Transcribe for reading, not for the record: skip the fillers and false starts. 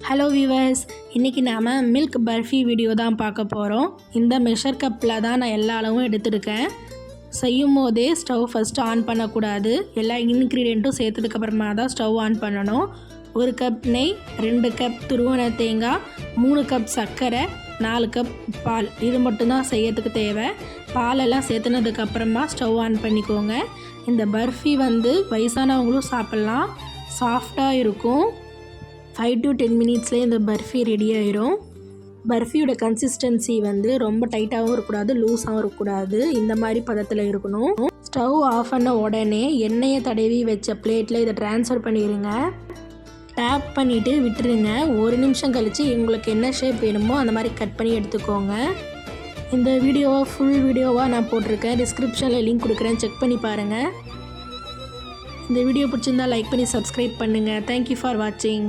Hello viewers, இன்றைக்கி நாம் milk barfi video தான் பார்க்க போகிறோம். இந்த மெஷர் கப்பில் தான் நான் எல்லா அளவும் எடுத்துருக்கேன். செய்யும் போதே ஸ்டவ் ஃபஸ்ட்டு ஆன் பண்ணக்கூடாது. எல்லா இன்க்ரீடியண்ட்டும் சேர்த்ததுக்கப்புறமா தான் ஸ்டவ் ஆன் பண்ணணும். 1 கப் நெய், 2 கப் துருவன தேங்காய், 3 கப் சர்க்கரை, 4 கப் பால். இது மட்டும்தான் செய்யறதுக்கு தேவை. பாலெல்லாம் சேர்த்துனதுக்கப்புறமா ஸ்டவ் ஆன் பண்ணிக்கோங்க. இந்த பர்ஃபி வயசானவங்களும் சாப்பிட்லாம். சாஃப்டாக இருக்கும். 5 to 10 மினிட்ஸ்லேயே இந்த பர்ஃபி ரெடி ஆயிரும். பர்ஃபியோட கன்சிஸ்டன்சி ரொம்ப டைட்டாகவும் இருக்கக்கூடாது, லூஸாகவும் இருக்கக்கூடாது. இந்த மாதிரி பதத்தில் இருக்கணும். ஸ்டவ் ஆஃப் பண்ண உடனே எண்ணெயை தடவி வச்ச பிளேட்டில் இதை ட்ரான்ஸ்ஃபர் பண்ணிடுங்க. டேப் பண்ணிவிட்டு விட்டுருங்க. 1 நிமிஷம் கழித்து உங்களுக்கு என்ன ஷேப் வேணுமோ அந்த மாதிரி கட் பண்ணி எடுத்துக்கோங்க. இந்த வீடியோவை ஃபுல் வீடியோவாக நான் போட்டிருக்கேன். டிஸ்கிரிப்ஷனில் லிங்க் கொடுக்குறேன், செக் பண்ணி பாருங்கள். இந்த வீடியோ பிடிச்சிருந்தால் லைக் பண்ணி சப்ஸ்கிரைப் பண்ணுங்கள். தேங்க்யூ ஃபார் வாட்சிங்.